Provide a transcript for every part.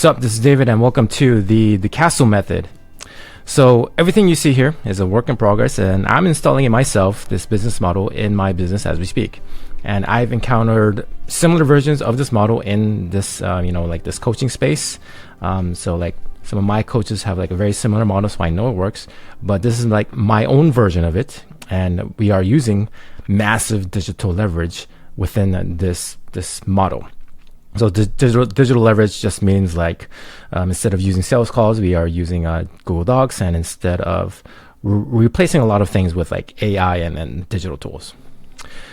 Sup, this is David and welcome to the castle method. So everything you see here is a work in progress and I'm installing it myself, this business model, in my business as we speak. And I've encountered similar versions of this model in this, like this coaching space. So like some of my coaches have like a very similar model, so I know it works. But this is like my own version of it. And we are using massive digital leverage within this model. So digital leverage just means like instead of using sales calls, we are using Google Docs, and instead of replacing a lot of things with like AI and digital tools.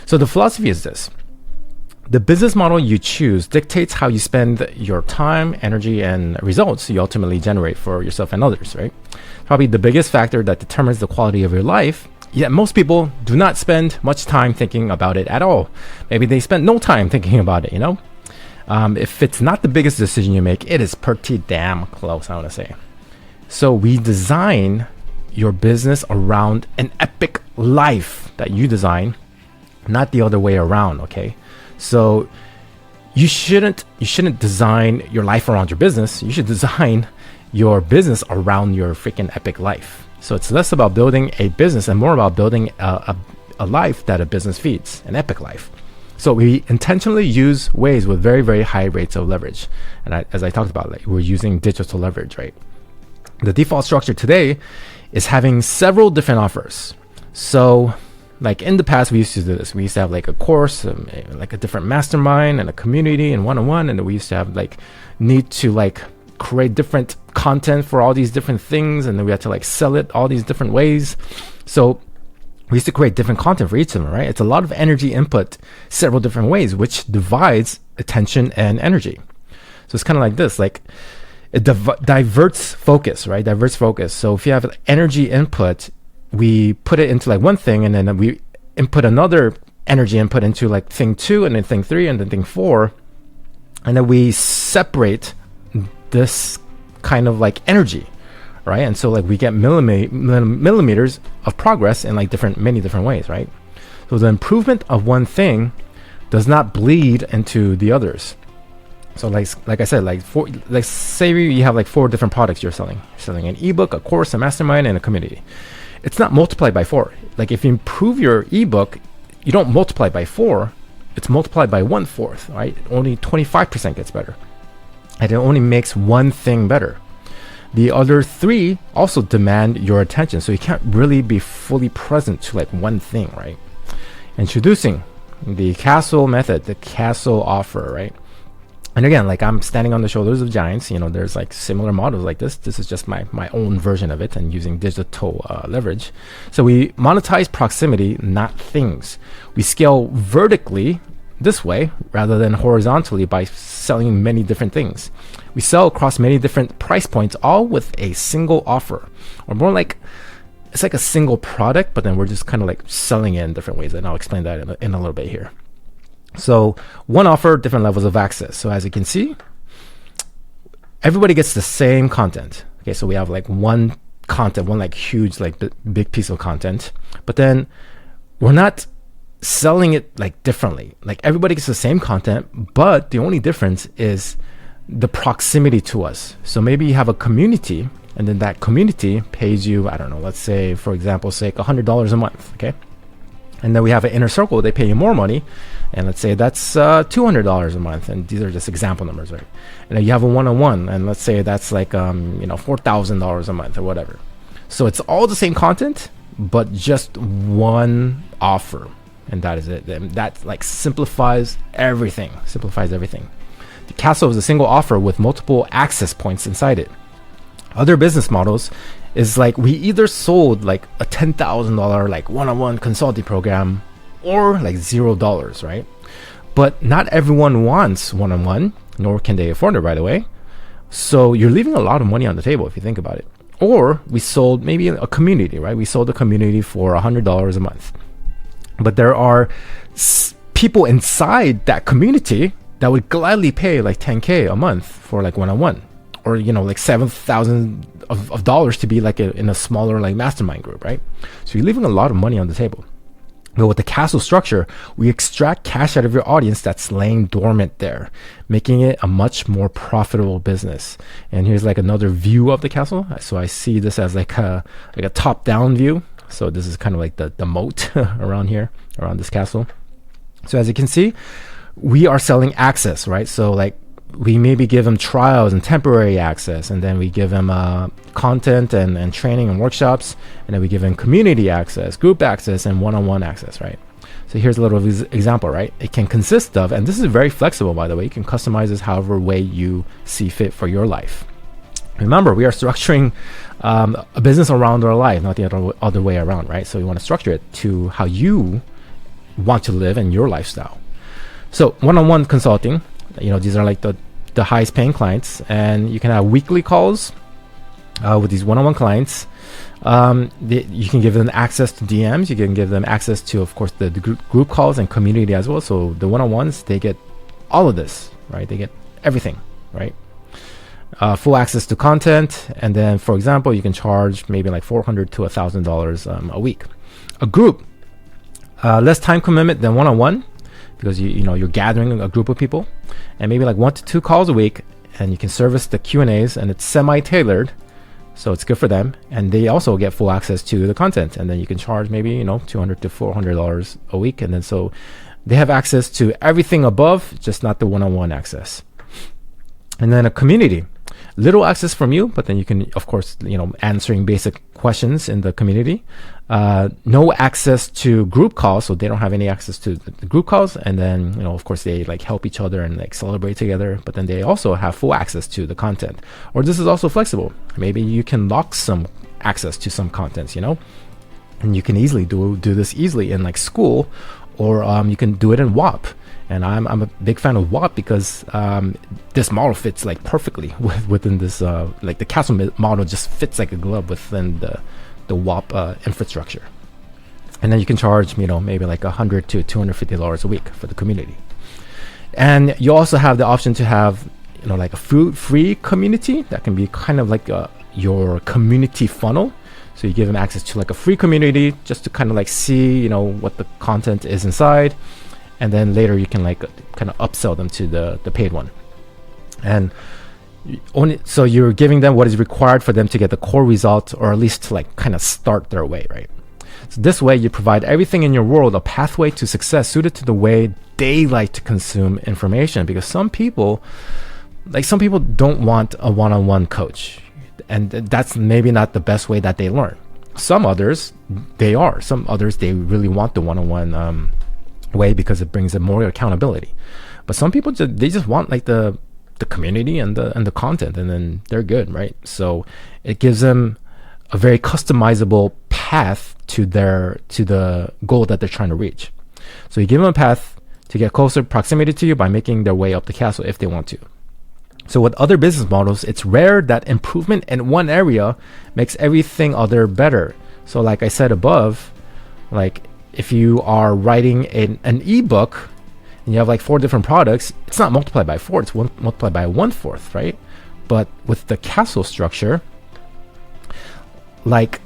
So the philosophy is this: the business model you choose dictates how you spend your time, energy, and results you ultimately generate for yourself and others, right? Probably the biggest factor that determines the quality of your life. Yet most people do not spend much time thinking about it at all. Maybe they spend no time thinking about it, If it's not the biggest decision you make, it is pretty damn close, I want to say. So we design your business around an epic life that you design, not the other way around, okay? So you shouldn't design your life around your business. You should design your business around your freaking epic life. So it's less about building a business and more about building a life that a business feeds, an epic life. So we intentionally use ways with very, very high rates of leverage. And as I talked about, like, we're using digital leverage, right? The default structure today is having several different offers. So like in the past, we used to do this. We used to have like a course, like a different mastermind and a community and one-on-one. And we used to have like need to like create different content for all these different things. And then we had to like sell it all these different ways. So we used to create different content for each of them, right? It's a lot of energy input, several different ways, which divides attention and energy. So it's kind of like this, like it diverts focus, right? Diverts focus. So if you have energy input, we put it into like one thing, and then we input another energy input into like thing 2, and then thing 3, and then thing 4. And then we separate this kind of like energy, right? And so like we get millimeters of progress in like many different ways, right? So the improvement of one thing does not bleed into the others. So like I said, like say you have like 4 different products you're selling. You're selling an ebook, a course, a mastermind, and a community. It's not multiplied by 4. Like if you improve your ebook, you don't multiply by 4. It's multiplied by 1/4, right? Only 25% gets better. And it only makes one thing better. The other 3 also demand your attention, so you can't really be fully present to like one thing, right? Introducing the castle method, the castle offer, right? And again, like I'm standing on the shoulders of giants. There's like similar models like this. This is just my own version of it, and using digital leverage. So we monetize proximity, not things. We scale vertically this way rather than horizontally by selling many different things. We sell across many different price points, all with a single offer, or more like it's like a single product, but then we're just kind of like selling it in different ways. And I'll explain that in a little bit here. So one offer, different levels of access. So as you can see, everybody gets the same content. Okay, so we have like one like huge, like big piece of content, but then we're not selling it like differently. Like everybody gets the same content, but the only difference is the proximity to us. So maybe you have a community, and then that community pays you, I don't know, let's say, for example, say $100 a month, okay? And then we have an inner circle, they pay you more money, and let's say that's $200 a month, and these are just example numbers, right? And then you have a one-on-one, and let's say that's like $4,000 a month or whatever. So it's all the same content, but just one offer, and that is it. And that like simplifies everything. The castle is a single offer with multiple access points inside it. Other business models is like we either sold like a $10,000 like one-on-one consulting program, or like $0, right? But not everyone wants one-on-one, nor can they afford it right away. So you're leaving a lot of money on the table if you think about it. Or we sold maybe a community, right? We sold a community for $100 a month. But there are people inside that community that would gladly pay like $10K a month for like one-on-one, or like $7,000 of dollars to be like in a smaller like mastermind group, right? So you're leaving a lot of money on the table. But with the castle structure, we extract cash out of your audience that's laying dormant there, making it a much more profitable business. And here's like another view of the castle. So I see this as like a top-down view. So this is kind of like the moat around here, around this castle. So as you can see, we are selling access, right? So like we maybe give them trials and temporary access, and then we give them content and training and workshops, and then we give them community access, group access, and one-on-one access, right? So here's a little example, right? It can consist of, and this is very flexible, by the way, you can customize this however way you see fit for your life. Remember, we are structuring a business around our life, not the other way around, right? So we want to structure it to how you want to live and your lifestyle. So one-on-one consulting, these are like the highest paying clients, and you can have weekly calls with these one-on-one clients. You can give them access to DMs. You can give them access to, of course, the group calls and community as well. So the one-on-ones, they get all of this, right? They get everything, right? Full access to content, and then, for example, you can charge maybe like $400 to $1,000 a week. A group, less time commitment than one-on-one, because you're gathering a group of people, and maybe like 1 to 2 calls a week, and you can service the Q&As, and it's semi-tailored, so it's good for them, and they also get full access to the content, and then you can charge maybe $200 to $400 a week, and then so they have access to everything above, just not the one-on-one access. And then a community, little access from you, but then you can, of course, answering basic questions in the community. No access to group calls, so they don't have any access to the group calls. And then, of course, they like help each other and like celebrate together. But then they also have full access to the content. Or this is also flexible. Maybe you can lock some access to some contents, and you can easily do this easily in like Skool, or you can do it in WAP. And I'm a big fan of WAP because this model fits like perfectly within this, like the castle model just fits like a glove within the WAP infrastructure. And then you can charge, maybe like $100 to $250 a week for the community. And you also have the option to have, like a free community that can be kind of like your community funnel. So you give them access to like a free community just to kind of like see, what the content is inside. And then later you can like kind of upsell them to the paid one. And so you're giving them what is required for them to get the core result, or at least to like kind of start their way, right? So this way you provide everything in your world a pathway to success suited to the way they like to consume information. Because some people don't want a one-on-one coach, and that's maybe not the best way that they learn. Some others, they really want the one-on-one way because it brings them more accountability. But some people they just want like the community and the content, and then they're good, right? So it gives them a very customizable path to the goal that they're trying to reach. So you give them a path to get closer proximity to you by making their way up the castle if they want to. So with other business models, it's rare that improvement in one area makes everything other better. So like I said above, like if you are writing an ebook and you have like 4 different products, it's not multiplied by 4, it's multiplied by 1/4, right? But with the castle structure, like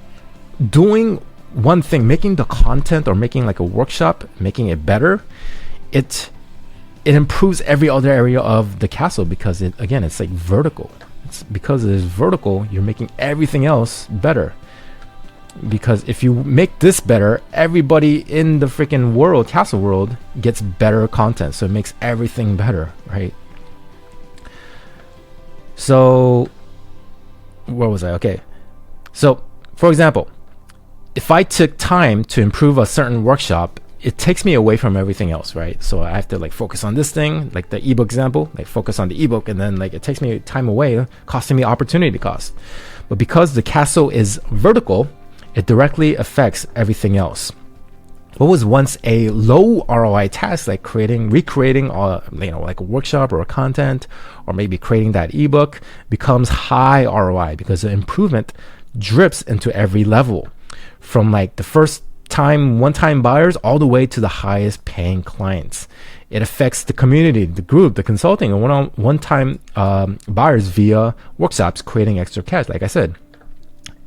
doing one thing, making the content or making like a workshop, making it better, it improves every other area of the castle, because it's like vertical. It's because it is vertical, you're making everything else better. Because if you make this better, everybody in the freaking castle world gets better content. So it makes everything better, right? So where was I? Okay. So for example, if I took time to improve a certain workshop, it takes me away from everything else, right? So I have to like focus on this thing, like the ebook example, like focus on the ebook, and then like it takes me time away, costing me opportunity cost. But because the castle is vertical, it directly affects everything else. What was once a low ROI task, like recreating like a workshop or a content, or maybe creating that ebook, becomes high ROI because the improvement drips into every level, from like the first time one-time buyers all the way to the highest paying clients. It affects the community, the group, the consulting, and one-time buyers via workshops, creating extra cash. Like I said,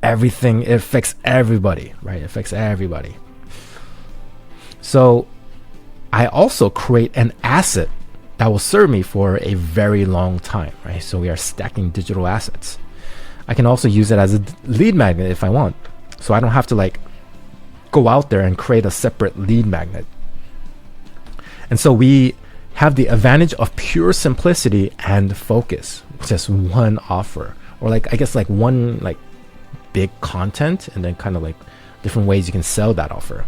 everything, it affects everybody, right? It affects everybody. So I also create an asset that will serve me for a very long time, right? So we are stacking digital assets. I can also use it as a lead magnet if I want. So I don't have to like go out there and create a separate lead magnet. And so we have the advantage of pure simplicity and focus. Just one offer, or like, I guess like one like big content, and then kind of like different ways you can sell that offer.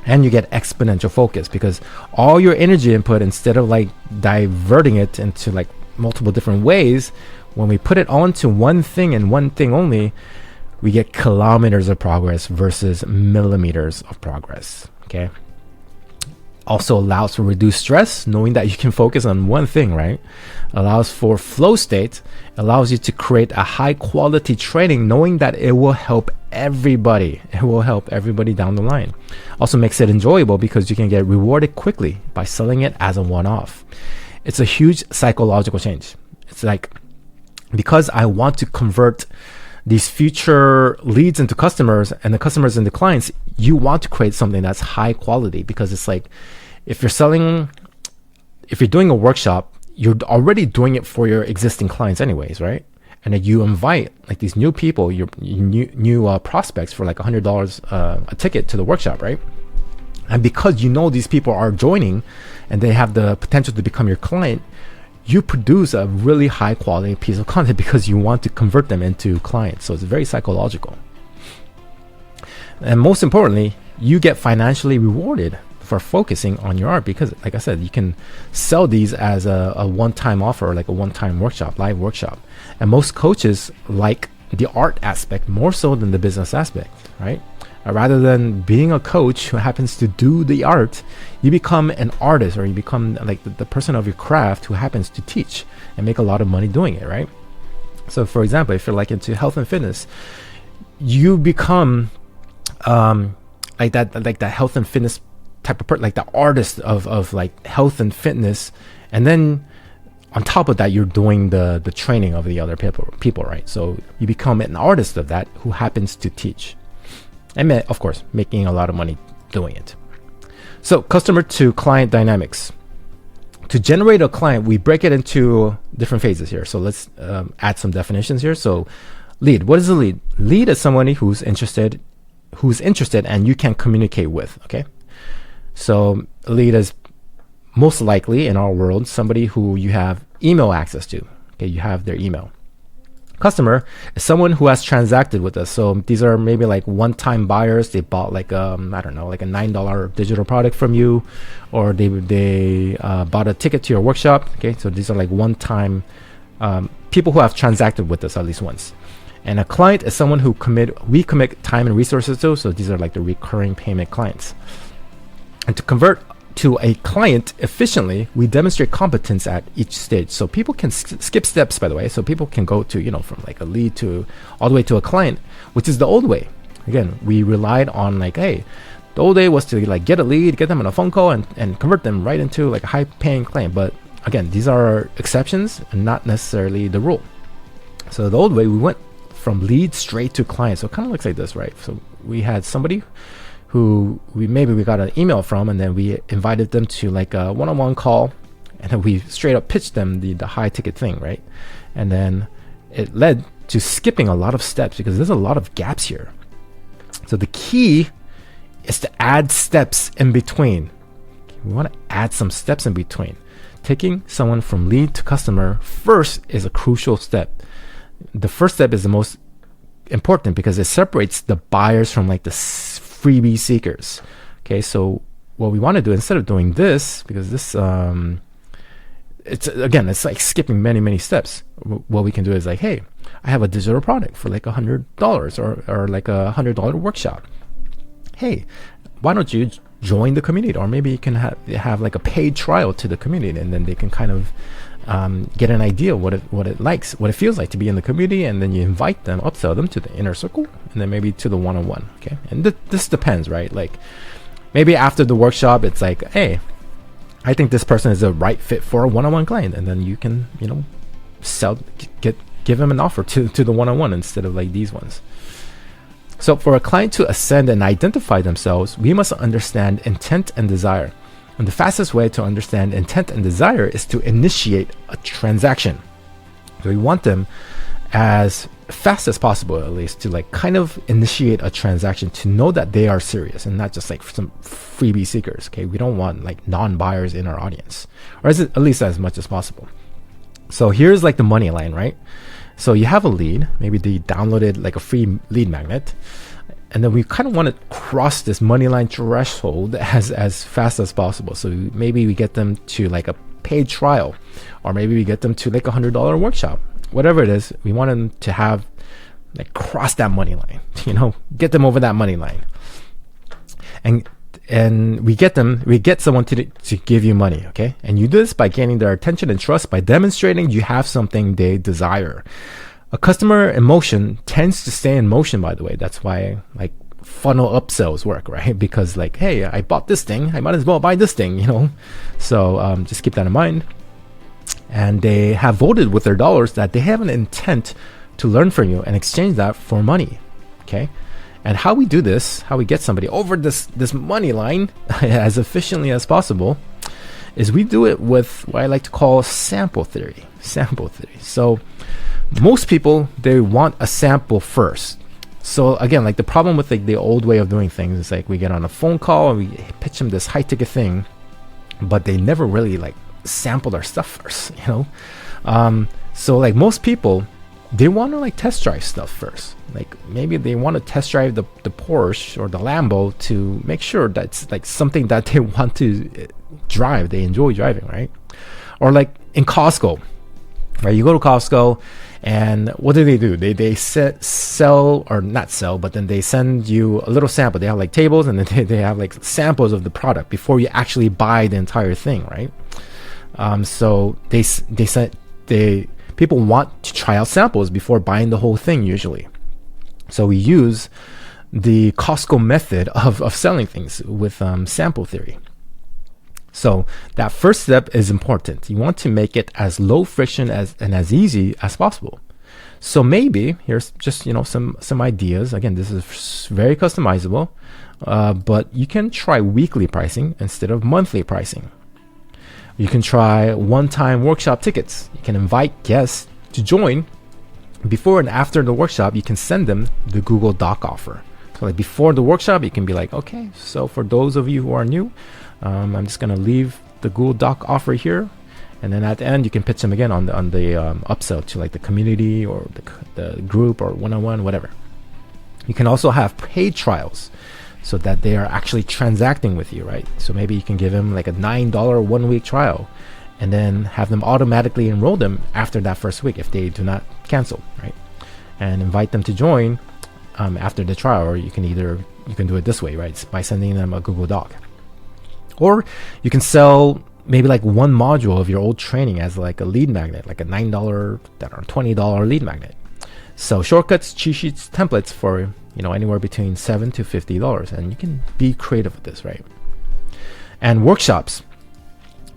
And you get exponential focus because all your energy input, instead of like diverting it into like multiple different ways, when we put it onto one thing and one thing only, we get kilometers of progress versus millimeters of progress. Okay. Also allows for reduced stress, knowing that you can focus on one thing, right? Allows for flow state, allows you to create a high quality training, knowing that it will help everybody. It will help everybody down the line. Also makes it enjoyable because you can get rewarded quickly by selling it as a one-off. It's a huge psychological change. It's like, because I want to convert these future leads into customers and the customers into clients, you want to create something that's high quality, because it's like, if you're doing a workshop, you're already doing it for your existing clients anyways, right? And then you invite like these new people, your new prospects for like $100 a ticket to the workshop, right? And because you know these people are joining and they have the potential to become your client, you produce a really high quality piece of content because you want to convert them into clients. So it's very psychological. And most importantly, you get financially rewarded for focusing on your art, because like I said, you can sell these as a one-time offer, like a one-time workshop, live workshop. And most coaches like the art aspect more so than the business aspect, right? Rather than being a coach who happens to do the art, you become an artist, or you become like the person of your craft who happens to teach and make a lot of money doing it, right? So for example, if you're like into health and fitness, you become like that health and fitness type of person, like the artist of like health and fitness. And then on top of that, you're doing the training of the other people, right? So you become an artist of that who happens to teach. And of course, making a lot of money doing it. So customer to client dynamics. To generate a client, we break it into different phases here. So let's add some definitions here. So lead, what is a lead? Lead is somebody who's interested and you can communicate with, okay? So a lead is most likely in our world, somebody who you have email access to, okay? You have their email. Customer is someone who has transacted with us. So these are maybe like one-time buyers. They bought like I don't know, like a $9 digital product from you, or they bought a ticket to your workshop. Okay, so these are like one-time people who have transacted with us at least once. And a client is someone who we commit time and resources to. So these are like the recurring payment clients. And to convert to a client efficiently, we demonstrate competence at each stage. So people can skip steps, by the way. So people can go to, from like a lead to all the way to a client, which is the old way. Again, we relied on like, hey, the old way was to like get a lead, get them on a phone call and convert them right into like a high paying client. But again, these are exceptions and not necessarily the rule. So the old way, we went from lead straight to client. So it kind of looks like this, right? So we had somebody who we got an email from, and then we invited them to like a one-on-one call, and then we straight up pitched them the high ticket thing, right? And then it led to skipping a lot of steps because there's a lot of gaps here. So the key is to add steps in between. We want to add some steps in between. Taking someone from lead to customer first is a crucial step. The first step is the most important because it separates the buyers from like the freebie seekers. Okay, so what we want to do, instead of doing this, because this it's like skipping many steps, what we can do is like, hey, I have a digital product for like $100 or like a $100 workshop. Hey, why don't you join the community? Or maybe you can have like a paid trial to the community, and then they can kind of get an idea what it feels like to be in the community, and then you invite them, upsell them to the inner circle, and then maybe to the one-on-one. Okay, and this depends, right? Like maybe after the workshop, it's like, hey, I think this person is a right fit for a one-on-one client, and then you can give them an offer to the one-on-one instead of like these ones. So for a client to ascend and identify themselves, we must understand intent and desire. And the fastest way to understand intent and desire is to initiate a transaction. So we want them as fast as possible, at least, to like kind of initiate a transaction, to know that they are serious and not just like some freebie seekers. Okay, we don't want like non-buyers in our audience, or at least as much as possible. So here's like the money line, right? So you have a lead, maybe they downloaded like a free lead magnet, and then we kind of want to cross this money line threshold as fast as possible. So maybe we get them to like a paid trial, or maybe we get them to like $100 workshop. Whatever it is, we want them to have like cross that money line, get them over that money line. And we get someone to give you money, okay? And you do this by gaining their attention and trust, by demonstrating you have something they desire. A customer emotion tends to stay in motion, by the way. That's why like funnel upsells work, right? Because like, hey, I bought this thing, I might as well buy this thing, So just keep that in mind. And they have voted with their dollars that they have an intent to learn from you and exchange that for money, okay? And how we do this, how we get somebody over this money line as efficiently as possible, is we do it with what I like to call sample theory. So most people, they want a sample first. So again, like the problem with like the old way of doing things is like we get on a phone call and we pitch them this high ticket thing, but they never really like sample our stuff first, So like most people, they want to like test drive stuff first. Like maybe they want to test drive the Porsche or the Lambo to make sure that's like something that they want to drive, they enjoy driving, right? Or like in Costco, right? You go to Costco and what do? They sell, or not sell, but then they send you a little sample. They have like tables, and then they have like samples of the product before you actually buy the entire thing, right? So people want to try out samples before buying the whole thing usually. So we use the Costco method of selling things with sample theory. So that first step is important. You want to make it as low friction and as easy as possible. So maybe here's just some ideas. Again, this is very customizable, but you can try weekly pricing instead of monthly pricing. You can try one-time workshop tickets. You can invite guests to join. Before and after the workshop, you can send them the Google Doc offer. So like before the workshop, you can be like, okay, so for those of you who are new, I'm just gonna leave the Google Doc offer here, and then at the end you can pitch them again on the upsell to like the community or the group or one-on-one, whatever. You can also have paid trials, so that they are actually transacting with you, right? So maybe you can give them like a $9 1-week trial, and then have them automatically enroll them after that first week if they do not cancel, right? And invite them to join after the trial, or you can do it this way, right? By sending them a Google Doc. Or you can sell maybe like one module of your old training as like a lead magnet, like a $9 or $20 lead magnet. So shortcuts, cheat sheets, templates for anywhere between $7 to $50, and you can be creative with this, right? And workshops.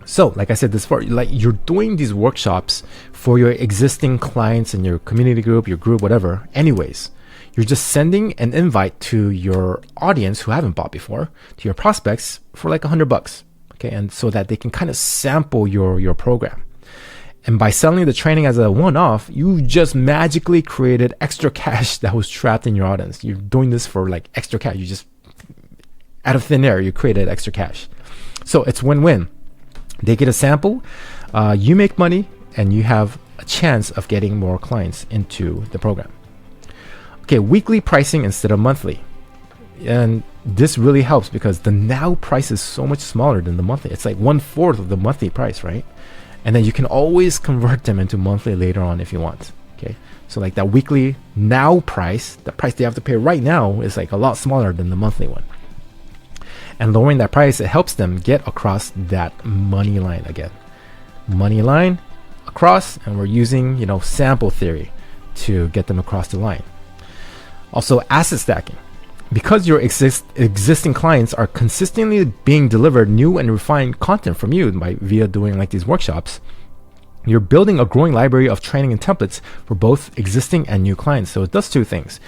So like I said this before, like you're doing these workshops for your existing clients and your community group, your group, whatever. Anyways, you're just sending an invite to your audience who haven't bought before, to your prospects for like $100, okay? And so that they can kind of sample your program. And by selling the training as a one-off, you just magically created extra cash that was trapped in your audience. You're doing this for like extra cash. You just, out of thin air, you created extra cash. So it's win-win. They get a sample, you make money, and you have a chance of getting more clients into the program. Okay, weekly pricing instead of monthly. And this really helps because the now price is so much smaller than the monthly. It's like 1/4 of the monthly price, right? And then you can always convert them into monthly later on if you want. Okay, so like that weekly now price, the price they have to pay right now, is like a lot smaller than the monthly one. And lowering that price, it helps them get across that money line again. Money line across, and we're using sample theory to get them across the line. Also, asset stacking. Because your existing clients are consistently being delivered new and refined content from you via doing like these workshops, you're building a growing library of training and templates for both existing and new clients. So it does two things.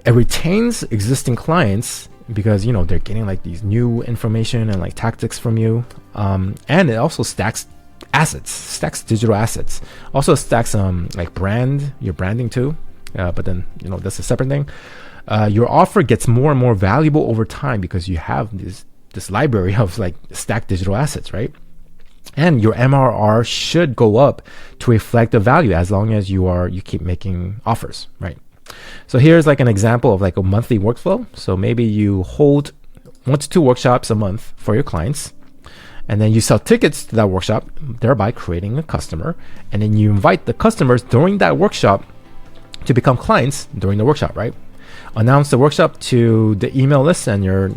It retains existing clients because they're getting like these new information and like tactics from you, and it also stacks digital assets. Also stacks like your branding too, but then that's a separate thing. Your offer gets more and more valuable over time because you have this library of like stacked digital assets, right? And your MRR should go up to reflect the value as long as you keep making offers, right? So here's like an example of like a monthly workflow. So maybe you hold 1 to 2 workshops a month for your clients, and then you sell tickets to that workshop, thereby creating a customer. And then you invite the customers during that workshop to become clients during the workshop, right? Announce the workshop to the email list and your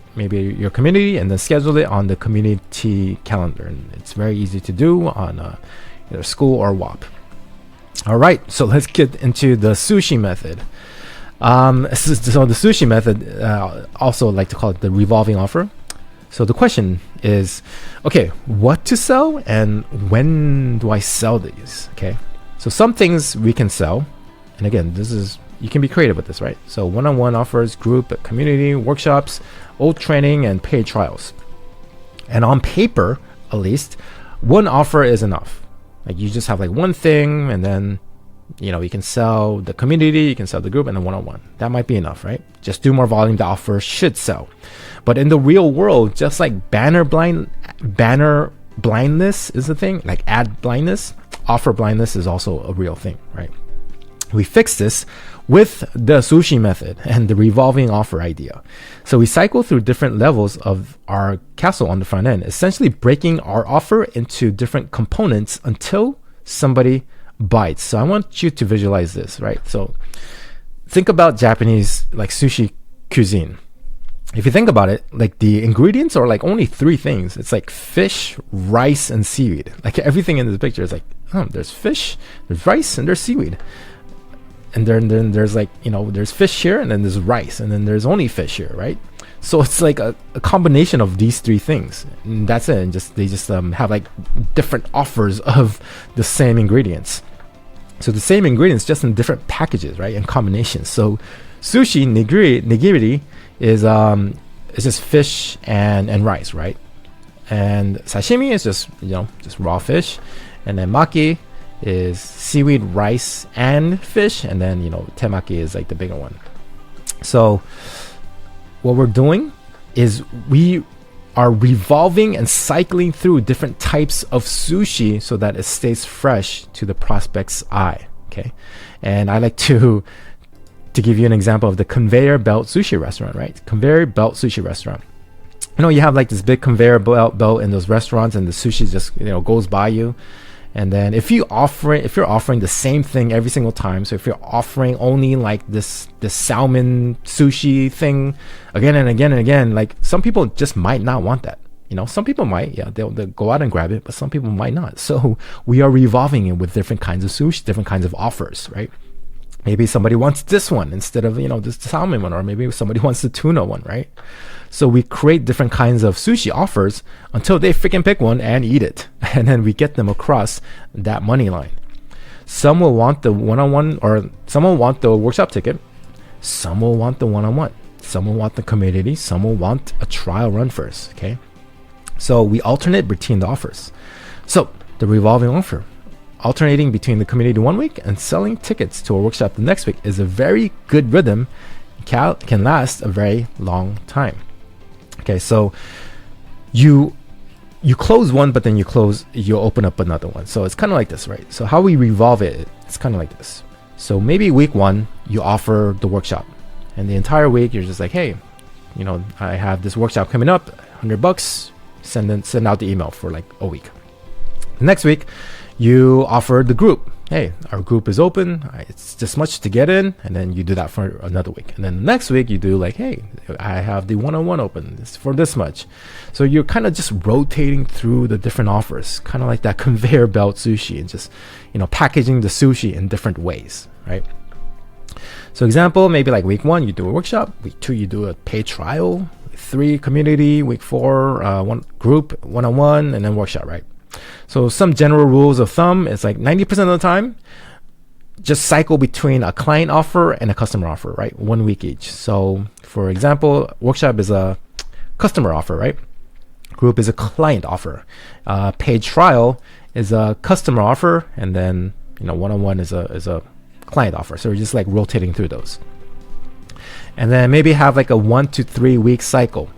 community, and then schedule it on the community calendar. And it's very easy to do on either Skool or WAP. All right, so let's get into the sushi method. So the sushi method, also like to call it the revolving offer. So the question is, okay, what to sell and when do I sell these? Okay, so some things we can sell, and again, you can be creative with this, right? So one-on-one offers, group, community, workshops, old training, and paid trials. And on paper, at least, one offer is enough. Like you just have like one thing, and then you can sell the community, you can sell the group, and the one-on-one. That might be enough, right? Just do more volume, the offer should sell. But in the real world, just like banner blindness is a thing, like ad blindness, offer blindness is also a real thing, right? We fix this with the sushi method and the revolving offer idea. So we cycle through different levels of our castle on the front end, essentially breaking our offer into different components until somebody bites. So I want you to visualize this, right? So think about Japanese like sushi cuisine. If you think about it, like the ingredients are like only 3 things. It's like fish, rice, and seaweed. Like everything in this picture is like, there's fish, there's rice, and there's seaweed. And then there's like, there's fish here, and then there's rice, and then there's only fish here, right? So it's like a combination of these 3 things. And that's it. And they just have like different offers of the same ingredients. So the same ingredients, just in different packages, right? And combinations. So sushi, nigiri is just fish and rice, right? And sashimi is just raw fish. And then maki is seaweed, rice, and fish, and then temaki is like the bigger one. So what we're doing is we are revolving and cycling through different types of sushi so that it stays fresh to the prospect's eye. Okay, and I like to give you an example of the conveyor belt sushi restaurant, right? Conveyor belt sushi restaurant. You have like this big conveyor belt in those restaurants, and the sushi just goes by you. And then if you're offering the same thing every single time, so if you're offering only like this salmon sushi thing again and again and again, like some people just might not want that. Some people might, they'll go out and grab it, but some people might not. So we are revolving it with different kinds of sushi, different kinds of offers, right? Maybe somebody wants this one instead of this salmon one, or maybe somebody wants the tuna one, right? So we create different kinds of sushi offers until they freaking pick one and eat it. And then we get them across that money line. Some will want the one-on-one, or some will want the workshop ticket. Some will want the one-on-one. Some will want the community. Some will want a trial run first, okay? So we alternate between the offers. So the revolving offer, alternating between the community 1 week and selling tickets to a workshop the next week, is a very good rhythm, can last a very long time. Okay, so you close one, but then you open up another one. So it's kind of like this, right? So how we revolve it's kind of like this. So maybe week 1, you offer the workshop, and the entire week you're just like, hey, I have this workshop coming up, $100, send out the email for like a week. The next week, you offer the group. Hey, our group is open. It's this much to get in. And then you do that for another week. And then the next week you do like, hey, I have the one-on-one open. It's for this much. So you're kind of just rotating through the different offers, kind of like that conveyor belt sushi, and just, packaging the sushi in different ways, right? So example, maybe like week 1, you do a workshop. Week 2, you do a paid trial. Week 3, community. Week 4, one group, one-on-one, and then workshop, right? So some general rules of thumb is like 90% of the time, just cycle between a client offer and a customer offer, right? 1 week each. So for example, workshop is a customer offer, right? Group is a client offer. Paid trial is a customer offer, and then one-on-one is a client offer. So we're just like rotating through those. And then maybe have like a 1 to 3 week cycle.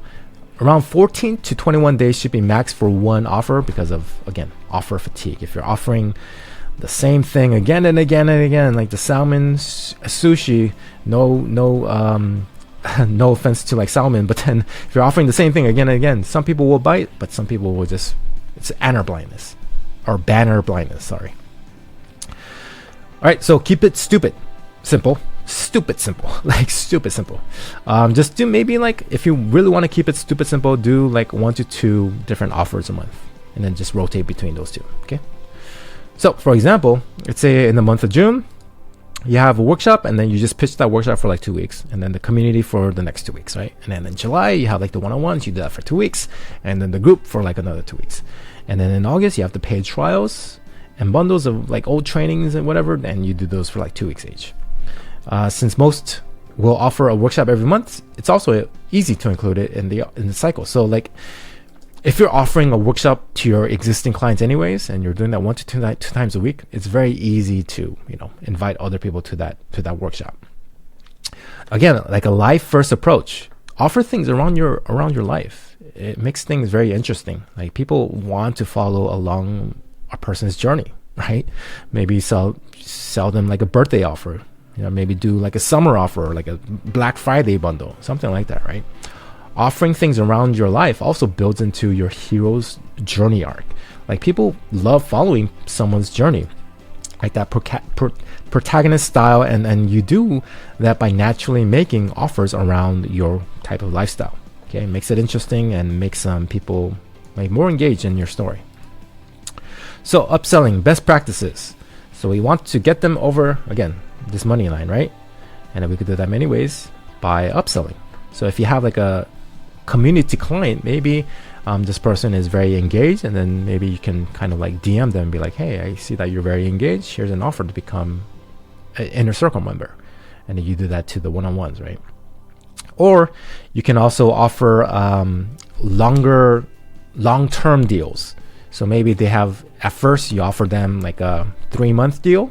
Around 14 to 21 days should be max for one offer because of, again, offer fatigue. If you're offering the same thing again and again and again, like the salmon sushi, no offense to like salmon, but then if you're offering the same thing again and again, some people will bite, but some people will just, it's banner blindness, sorry. All right, so keep it stupid simple. Like stupid simple. Just do maybe like, if you really want to keep it stupid simple, do like 1 to 2 different offers a month, and then just rotate between those two. Okay. So for example, let's say in the month of June, you have a workshop, and then you just pitch that workshop for like 2 weeks, and then the community for the next 2 weeks, right? And then in July, you have like the one-on-ones, you do that for 2 weeks, and then the group for like another 2 weeks. And then in August, you have the paid trials and bundles of like old trainings and whatever, and you do those for like 2 weeks each. Since most will offer a workshop every month, it's also easy to include it in the cycle. So like, if you're offering a workshop to your existing clients anyways, and you're doing that 1 to 2 times a week, it's very easy to invite other people to that workshop. Again, like a life first approach. Offer things around your life. It makes things very interesting. Like people want to follow along a person's journey, right? Maybe sell them like a birthday offer. Maybe do like a summer offer, or like a Black Friday bundle, something like that, right? Offering things around your life also builds into your hero's journey arc. Like people love following someone's journey, like that protagonist style, and you do that by naturally making offers around your type of lifestyle. Okay, it makes it interesting and makes some people like more engaged in your story. So upselling best practices. So we want to get them over, again, this money line, right? And then we could do that many ways by upselling. So if you have like a community client, maybe this person is very engaged, and then maybe you can kind of like DM them and be like, hey, I see that you're very engaged. Here's an offer to become an inner circle member. And then you do that to the one-on-ones, right? Or you can also offer long-term deals. So maybe they have, at first you offer them like a 3-month deal,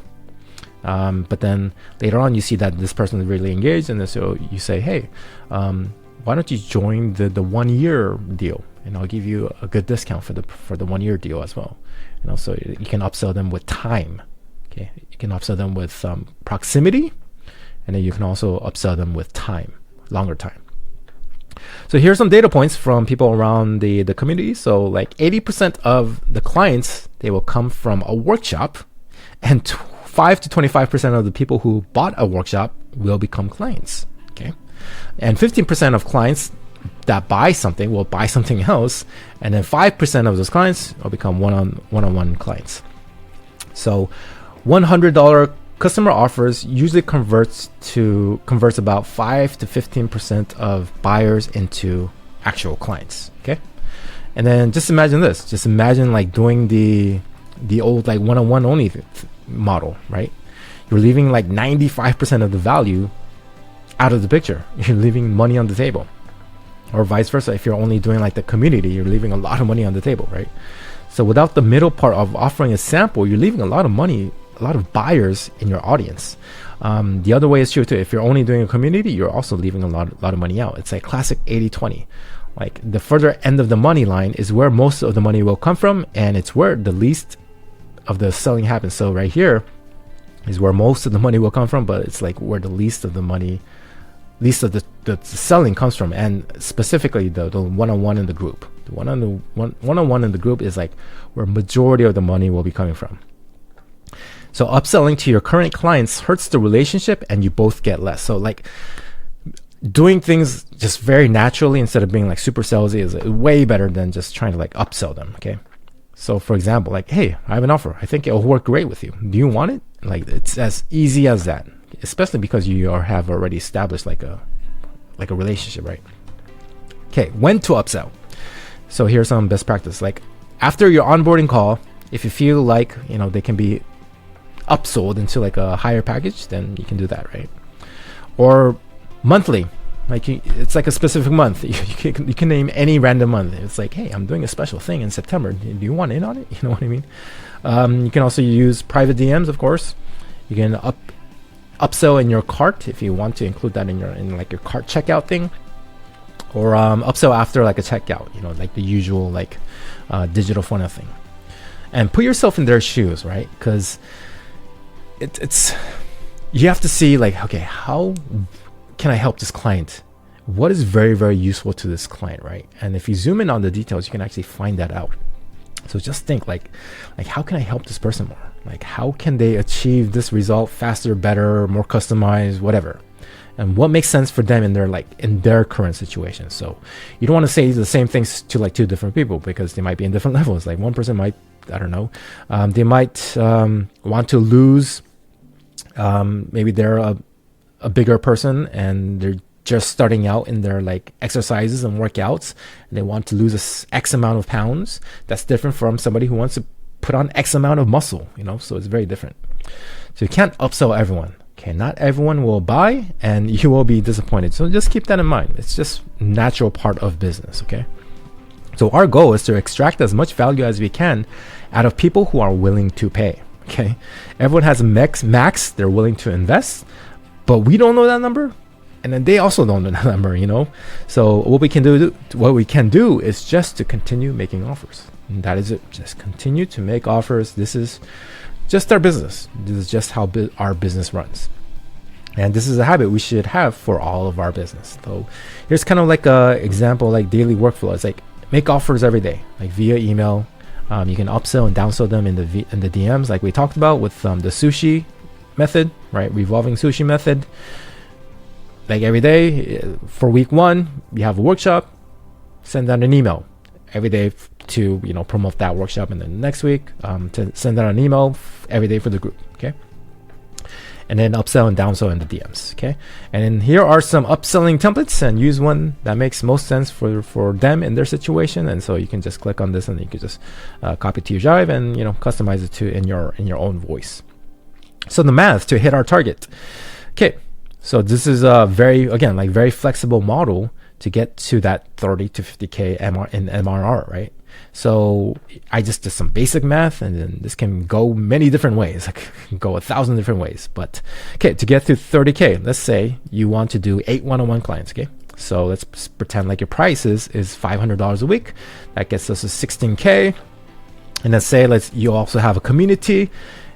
but then later on you see that this person is really engaged, and then so you say, hey, why don't you join the 1 year deal, and I'll give you a good discount for the 1 year deal as well. And also you can upsell them with time. Okay, you can upsell them with proximity, and then you can also upsell them with time, longer time. So here's some data points from people around the community. So like 80% of the clients, they will come from a workshop, and 5 to 25% of the people who bought a workshop will become clients. Okay, and 15% of clients that buy something will buy something else, and then 5% of those clients will become one-on-one clients. So $100 customer offers usually converts about 5 to 15% of buyers into actual clients. Okay, and then just imagine this. Just imagine like doing the old like one-on-one only model, right? You're leaving like 95% of the value out of the picture. You're leaving money on the table. Or vice versa, if you're only doing like the community, you're leaving a lot of money on the table, right? So without the middle part of offering a sample, you're leaving a lot of money, a lot of buyers in your audience. The other way is true too. If you're only doing a community, you're also leaving a lot of money out. It's like classic 80-20. Like the further end of the money line is where most of the money will come from, and it's where the least of the selling happens. So right here is where most of the money will come from, but it's like where the least of the selling comes from, and specifically the one-on-one in the group. The one-on-one in the group is like where majority of the money will be coming from. So upselling to your current clients hurts the relationship, and you both get less. So like doing things just very naturally instead of being like super salesy is way better than just trying to like upsell them. Okay, so for example, like, hey, I have an offer. I think it'll work great with you. Do you want it? Like it's as easy as that. Especially because you have already established like a relationship, right? Okay, when to upsell. So here's some best practice. Like after your onboarding call, if you feel like they can be upsold into like a higher package, then you can do that, right? Or monthly, like it's like a specific month. You can name any random month. It's like, hey, I'm doing a special thing in September. Do you want in on it? You know what I mean? You can also use private DMs, of course. You can upsell in your cart if you want to include that in like your cart checkout thing, or upsell after like a checkout. You know, like the usual like digital funnel thing. And put yourself in their shoes, right? Because it's you have to see like, okay, how can I help this client? What is very, very useful to this client, right? And if you zoom in on the details, you can actually find that out. So just think like how can I help this person more? Like how can they achieve this result faster, better, more customized, whatever? And what makes sense for them in their current situation. So you don't want to say the same things to like two different people, because they might be in different levels. Like one person might, I don't know, they might want to lose. Maybe they're a bigger person and they're just starting out in their like exercises and workouts, and they want to lose X amount of pounds. That's different from somebody who wants to put on X amount of muscle, you know, so it's very different. So you can't upsell everyone. Okay, not everyone will buy and you will be disappointed. So just keep that in mind. It's just natural part of business, okay? So our goal is to extract as much value as we can out of people who are willing to pay, okay? Everyone has a max they're willing to invest, but we don't know that number, and then they also don't know that number, you know? So what we can do is just to continue making offers. And that is it. Just continue to make offers. This is just our business. This is just how our business runs. And this is a habit we should have for all of our business. So here's kind of like a example, like daily workflow. It's like make offers every day, like via email. You can upsell and downsell them in the DMs, like we talked about with the sushi method, right? Revolving sushi method. Like every day for week 1, you have a workshop, send out an email every day to, you know, promote that workshop, and then next week to send out an email every day for the group, okay? And then upsell and downsell in the DMs, okay? And then here are some upselling templates, and use one that makes most sense for them in their situation. And so you can just click on this and you can just copy it to your Drive and, you know, customize it to in your own voice. So the math to hit our target, okay? So this is a very flexible model to get to that 30 to 50K in MRR, right? So I just did some basic math, and then this can go many different ways, like go 1,000 different ways. But okay, to get to 30K, let's say you want to do 8 one-on-one clients, okay? So let's pretend like your price is $500 a week. That gets us to 16K. And let's say you also have a community,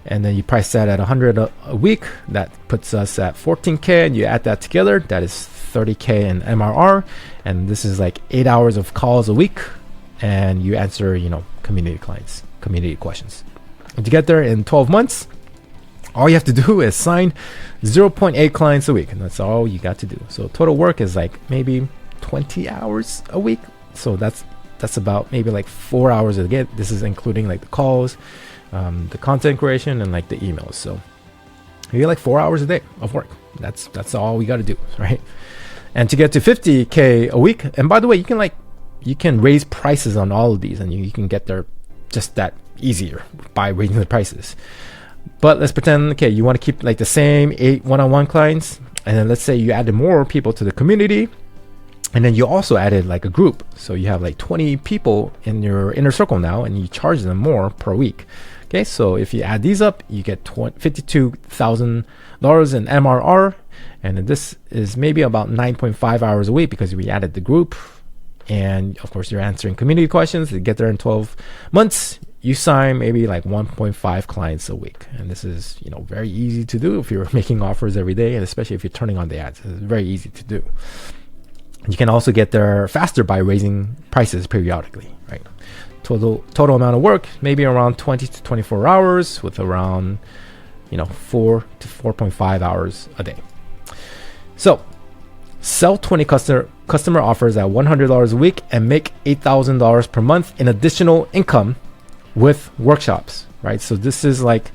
and then you price that at 100 a week. That puts us at 14K, and you add that together, that is 30K in MRR. And this is like 8 hours of calls a week, and you answer, you know, community questions. And to get there in 12 months, all you have to do is sign 0.8 clients a week, and that's all you got to do. So total work is like maybe 20 hours a week. So that's about maybe like 4 hours a day. This is including like the calls, the content creation, and like the emails. So maybe like 4 hours a day of work. That's all we got to do, right? And to get to 50K a week, and by the way, you can raise prices on all of these, and you can get there just that easier by raising the prices. But let's pretend, okay, you want to keep like the same 8 one-on-one clients, and then let's say you added more people to the community, and then you also added like a group. So you have like 20 people in your inner circle now, and you charge them more per week. Okay, so if you add these up, you get $52,000 in MRR, and this is maybe about 9.5 hours a week because we added the group. And of course, you're answering community questions. To get there in 12 months, you sign maybe like 1.5 clients a week. And this is, you know, very easy to do if you're making offers every day, and especially if you're turning on the ads. It's very easy to do. You can also get there faster by raising prices periodically, right? Total amount of work, maybe around 20 to 24 hours, with around, you know, 4 to 4.5 hours a day. So sell 20 customer offers at $100 a week and make $8,000 per month in additional income with workshops, right? So this is like,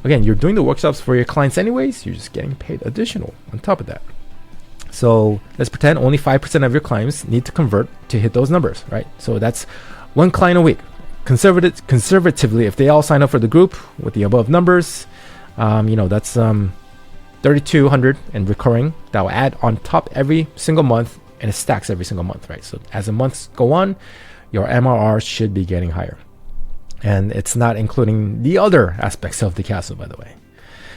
again, you're doing the workshops for your clients anyways, you're just getting paid additional on top of that. So let's pretend only 5% of your clients need to convert to hit those numbers, right? So that's 1 client a week. Conservatively, if they all sign up for the group with the above numbers, That's 3,200 and recurring that will add on top every single month, and it stacks every single month, right? So as the months go on, your MRR should be getting higher. And it's not including the other aspects of the castle, by the way.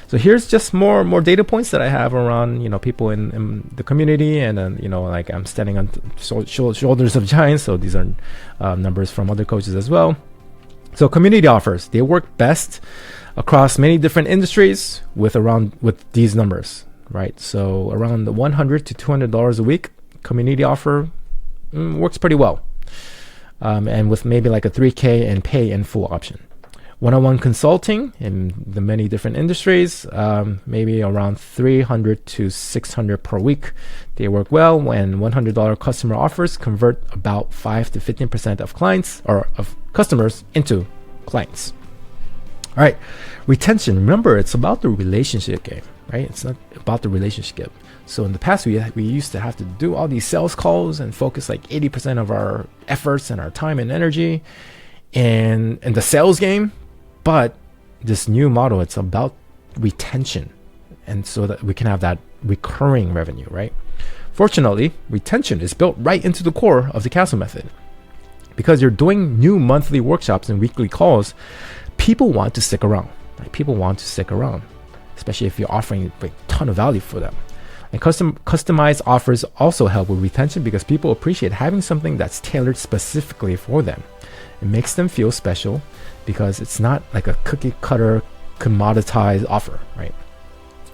So here's just more data points that I have around, people in the community, and then, like I'm standing on shoulders of giants. So these are numbers from other coaches as well. So community offers, they work best across many different industries with these numbers, right? So around the $100 to $200 a week community offer works pretty well. And with maybe like a $3K and pay in full option. One-on-one consulting in the many different industries, maybe around $300 to $600 per week. They work well when $100 customer offers convert about 5 to 15% of clients or of customers into clients. All right, retention. Remember, it's about the relationship game, right? It's not about the relationship game. So in the past, we used to have to do all these sales calls and focus like 80% of our efforts and our time and energy in the sales game. But this new model, it's about retention, and so that we can have that recurring revenue, right? Fortunately, retention is built right into the core of the castle method. Because you're doing new monthly workshops and weekly calls, people want to stick around. Right? People want to stick around, especially if you're offering a ton of value for them. And customized offers also help with retention because people appreciate having something that's tailored specifically for them. It makes them feel special because it's not like a cookie cutter commoditized offer, right?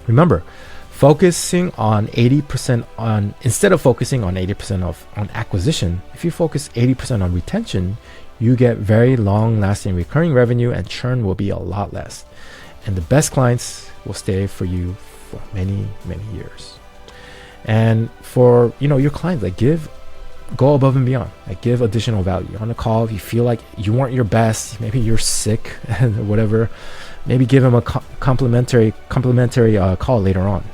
Remember, focusing on 80% instead of focusing on 80% on acquisition, if you focus 80% on retention, you get very long lasting recurring revenue and churn will be a lot less. And the best clients will stay for you for many, many years. And for your clients, go above and beyond, give additional value on a call. If you feel like you weren't your best, maybe you're sick or whatever, maybe give them a complimentary call later on.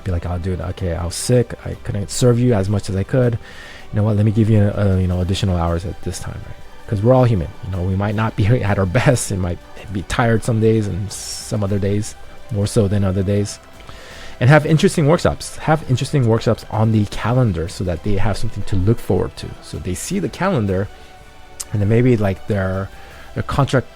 Be like, oh dude, okay, I was sick, I couldn't serve you as much as I could. You know what, let me give you additional hours at this time, right? Because we're all human. We might not be at our best. It might be tired some days and some other days more so than other days. And have interesting workshops on the calendar so that they have something to look forward to. So they see the calendar, and then maybe like their contract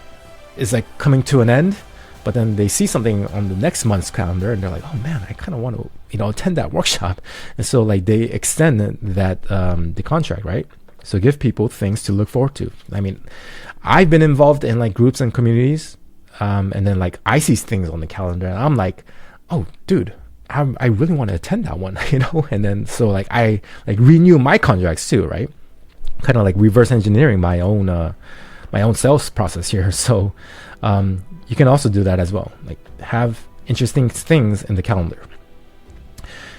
is like coming to an end, but then they see something on the next month's calendar and they're like, oh man, I kind of want to attend that workshop. And so like they extend that the contract, right? So give people things to look forward to. I mean, I've been involved in like groups and communities, and then like I see things on the calendar and I'm like, oh dude, I really want to attend that one, and then so like I like renew my contracts too, right? Kind of like reverse engineering my own sales process here. So you can also do that as well, like have interesting things in the calendar.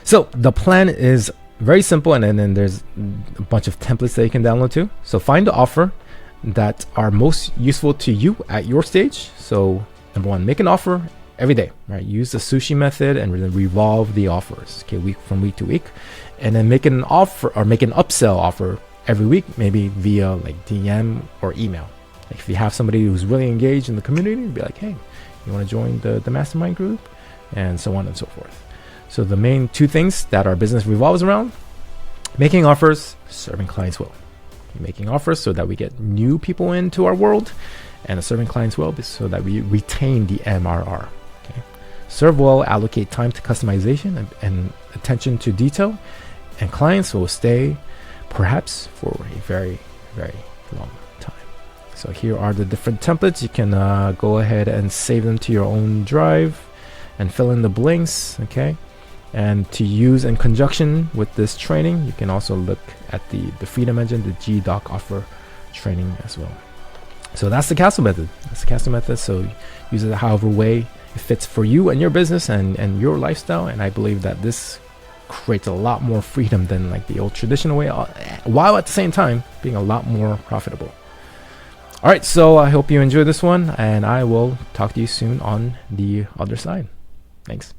So the plan is very simple, and then there's a bunch of templates that you can download too. So find the offer that are most useful to you at your stage. So number one, make an offer every day, right? Use the sushi method and revolve the offers, week to week, and then make an offer or make an upsell offer every week, maybe via like DM or email. Like if you have somebody who's really engaged in the community, be like, hey, you want to join the mastermind group, and so on and so forth. So the main two things that our business revolves around: making offers, serving clients well. Making offers so that we get new people into our world, and serving clients well so that we retain the MRR. Serve well, allocate time to customization and attention to detail, and clients will stay perhaps for a very, very long time. So here are the different templates. You can go ahead and save them to your own drive and fill in the blanks, okay? And to use in conjunction with this training, you can also look at the Freedom Engine, the GDoc offer training as well. So that's the castle method. So use it however way it fits for you and your business and your lifestyle. And I believe that this creates a lot more freedom than like the old traditional way, while at the same time being a lot more profitable. All right, so I hope you enjoyed this one, and I will talk to you soon on the other side. Thanks.